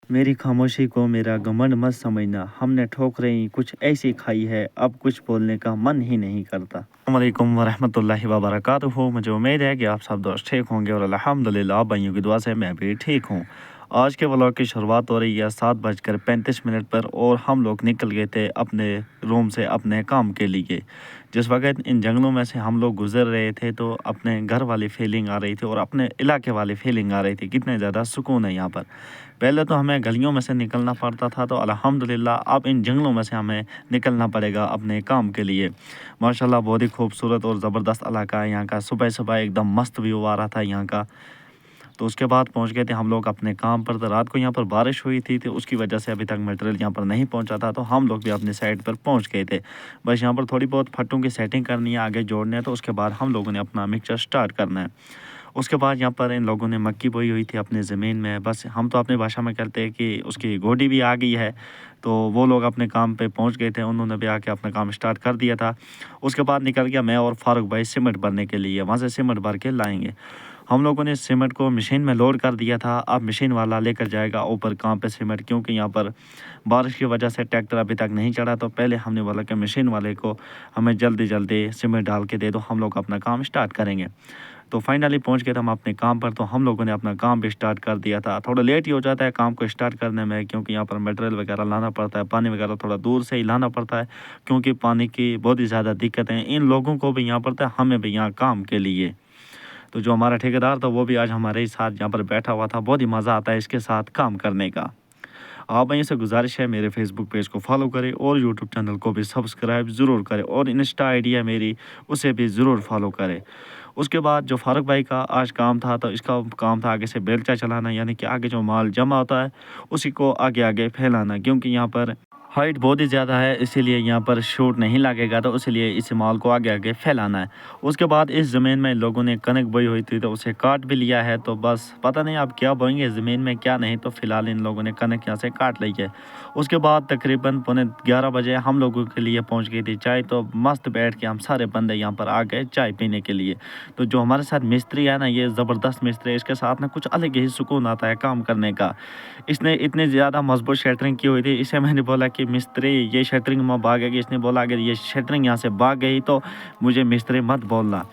मेरी खामोशी को मेरा घमंड मत समझना, हमने ठोकरें कुछ ऐसी खाई है, अब कुछ बोलने का मन ही नहीं करता। अस्सलाम वालेकुम वरहमतुल्लाहि वबरकातुहू। मुझे उम्मीद है कि आप सब दोस्त ठीक होंगे और अल्हम्दुलिल्लाह भाइयों की दुआ से मैं भी ठीक हूँ। आज के व्लॉग की शुरुआत हो रही है 7:35 पर और हम लोग निकल गए थे अपने रूम से अपने काम के लिए। जिस वक्त इन जंगलों में से हम लोग गुजर रहे थे तो अपने घर वाली फीलिंग आ रही थी और अपने इलाके वाली फीलिंग आ रही थी, कितने ज़्यादा सुकून है यहाँ पर। पहले तो हमें गलियों में से निकलना पड़ता था, तो अल्हम्दुलिल्लाह अब इन जंगलों में से हमें निकलना पड़ेगा अपने काम के लिए। माशाल्लाह बहुत ही खूबसूरत और ज़बरदस्त इलाका है यहाँ का। सुबह सुबह एकदम मस्त व्यू आ रहा था यहाँ का। तो उसके बाद पहुँच गए थे हम लोग अपने काम पर। तो रात को यहाँ पर बारिश हुई थी तो उसकी वजह से अभी तक मटेरियल यहाँ पर नहीं पहुँचा था, तो हम लोग भी अपने साइड पर पहुँच गए थे। बस यहाँ पर थोड़ी बहुत फट्टों की सेटिंग करनी है, आगे जोड़ने हैं, तो उसके बाद हम लोगों ने अपना मिक्सचर स्टार्ट करना है। उसके बाद यहाँ पर इन लोगों ने मक्की बोई हुई थी अपनी ज़मीन में। बस हम तो अपनी भाषा में कहते हैं कि उसकी गोडी भी आ गई है, तो वो लोग अपने काम पे पहुँच गए थे, उन्होंने भी आके अपना काम स्टार्ट कर दिया था। उसके बाद निकल गया मैं और फारूक भाई सीमेंट भरने के लिए, वहाँ से सीमेंट भर के लाएंगे। हम लोगों ने सीमेंट को मशीन में लोड कर दिया था। अब मशीन वाला लेकर जाएगा ऊपर काम पे सीमेंट, क्योंकि यहाँ पर बारिश की वजह से ट्रैक्टर अभी तक नहीं चढ़ा। तो पहले हमने बोला कि मशीन वाले को हमें जल्दी जल्दी सीमेंट डाल के दे दो, हम लोग अपना काम स्टार्ट करेंगे। तो फाइनली पहुंच गए थे हम अपने काम पर। तो हम लोगों ने अपना काम भी स्टार्ट कर दिया था। थोड़ा लेट ही हो जाता है काम को स्टार्ट करने में, क्योंकि यहाँ पर मटेरियल वगैरह लाना पड़ता है, पानी वगैरह थोड़ा दूर से ही लाना पड़ता है, क्योंकि पानी की बहुत ही ज़्यादा दिक्कत है इन लोगों को भी यहाँ पर था, हमें भी यहाँ काम के लिए। तो जो हमारा ठेकेदार था वो भी आज हमारे ही साथ यहाँ पर बैठा हुआ था। बहुत ही मज़ा आता है इसके साथ काम करने का। आप वहीं से गुजारिश है मेरे फेसबुक पेज को फॉलो करें और यूट्यूब चैनल को भी सब्सक्राइब ज़रूर करें, और इंस्टा आईडी है मेरी, उसे भी ज़रूर फॉलो करें। उसके बाद जो फारूक भाई का आज काम था, तो इसका काम था आगे से बेलचा चलाना, यानी कि आगे जो माल जमा होता है उसी को आगे आगे फैलाना, क्योंकि यहाँ पर हाइट बहुत ही ज़्यादा है, इसीलिए यहाँ पर शूट नहीं लगेगा, तो इसलिए इस माल को आगे आगे फैलाना है। उसके बाद इस ज़मीन में लोगों ने कनक बोई हुई थी, तो उसे काट भी लिया है। तो बस पता नहीं अब क्या बोएंगे ज़मीन में क्या नहीं, तो फिलहाल इन लोगों ने कनक यहाँ से काट ली है। उसके बाद तकरीबन 11:15 हम लोगों के लिए पहुँच गई थी चाय। तो मस्त बैठ के हम सारे बंदे यहाँ पर आ गए चाय पीने के लिए। तो जो हमारे साथ मिस्त्री है ना, ये ज़बरदस्त मिस्त्री है, इसके साथ ना कुछ अलग ही सुकून आता है काम करने का। इसने इतनी ज़्यादा मजबूत शटरिंग की हुई थी, इसे मैंने बोला कि मिस्त्री ये शटरिंग में भागेगी। इसने बोला अगर ये शटरिंग यहाँ से भाग गई तो मुझे मिस्त्री मत बोलना।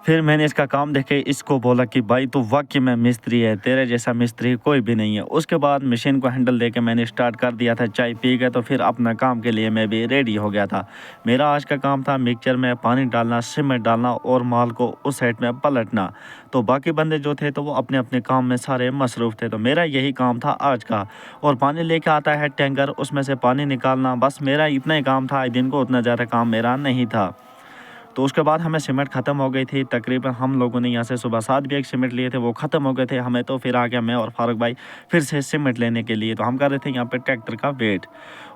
फिर मैंने इसका काम देखे, इसको बोला कि भाई तू वाकई में मिस्त्री है, तेरे जैसा मिस्त्री कोई भी नहीं है। उसके बाद मशीन को हैंडल दे के मैंने स्टार्ट कर दिया था, चाय पी गया, तो फिर अपना काम के लिए मैं भी रेडी हो गया था। मेरा आज का काम था मिक्सचर में पानी डालना, सीमेंट डालना और माल को उस साइड में पलटना। तो बाकी बंदे जो थे तो वो अपने अपने काम में सारे मसरूफ़ थे, तो मेरा यही काम था आज का। और पानी लेके आता है टैंकर, उसमें से पानी निकालना, बस मेरा इतना ही काम था दिन को, उतना ज़्यादा काम मेरा नहीं था। तो उसके बाद हमें सीमेंट ख़त्म हो गई थी। तकरीबन हम लोगों ने यहाँ से सुबह 7 बैग सीमेंट लिए थे, वो ख़त्म हो गए थे हमें। तो फिर आ गया मैं और फारूक भाई फिर से सीमेंट लेने के लिए। तो हम कर रहे थे यहाँ पे ट्रैक्टर का वेट।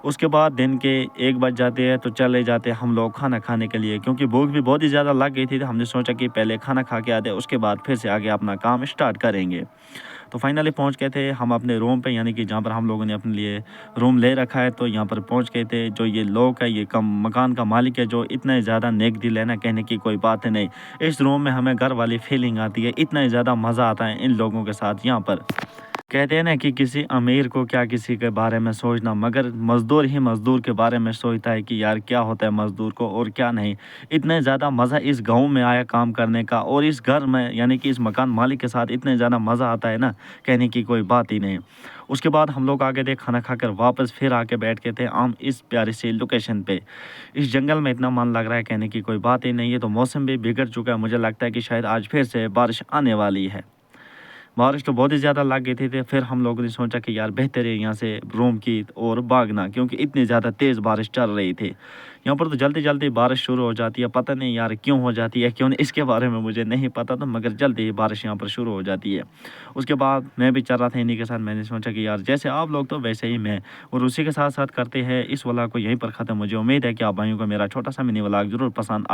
उसके बाद दिन के 1 बज जाते हैं तो चले जाते हम लोग खाना खाने के लिए, क्योंकि भूख भी बहुत ही ज़्यादा लग गई थी। तो हमने सोचा कि पहले खाना खा के आते, उसके बाद फिर से आगे अपना काम स्टार्ट करेंगे। तो फाइनली पहुंच गए थे हम अपने रूम पे, यानी कि जहां पर हम लोगों ने अपने लिए रूम ले रखा है। तो यहां पर पहुंच गए थे। जो ये लोग है, ये कम मकान का मालिक है, जो इतना ज़्यादा नेक दिल है ना, कहने की कोई बात है नहीं। इस रूम में हमें घर वाली फीलिंग आती है, इतना ज़्यादा मज़ा आता है इन लोगों के साथ यहाँ पर। कहते हैं ना कि किसी अमीर को क्या किसी के बारे में सोचना, मगर मज़दूर ही मज़दूर के बारे में सोचता है कि यार क्या होता है मज़दूर को और क्या नहीं। इतने ज़्यादा मज़ा इस गांव में आया काम करने का, और इस घर में यानी कि इस मकान मालिक के साथ इतने ज़्यादा मज़ा आता है ना, कहने की कोई बात ही नहीं। उसके बाद हम लोग आगे थे, खाना खाकर वापस फिर आके बैठ के थे हम इस प्यारी सी लोकेशन पे। इस जंगल में इतना मन लग रहा है, कहने की कोई बात ही नहीं है। तो मौसम भी बिगड़ चुका है, मुझे लगता है कि शायद आज फिर से बारिश आने वाली है। बारिश तो बहुत ही ज़्यादा लग गई थी। फिर हम लोगों ने सोचा कि यार बेहतर है यहाँ से रूम की और भागना, क्योंकि इतनी ज़्यादा तेज़ बारिश चल रही थी। यहाँ पर तो जल्दी जल्दी बारिश शुरू हो जाती है, पता नहीं यार क्यों हो जाती है क्यों नहीं, इसके बारे में मुझे नहीं पता था, मगर जल्दी ही बारिश यहाँ पर शुरू हो जाती है। उसके बाद मैं भी चल रहा था इन्हीं के साथ। मैंने सोचा कि यार जैसे आप लोग तो वैसे ही मैं, और उसी के साथ साथ करते हैं इस व्लॉग को यहीं पर ख़त्म। मुझे उम्मीद है कि आप भाइयों को मेरा छोटा सा मिनी व्लॉग ज़रूर पसंद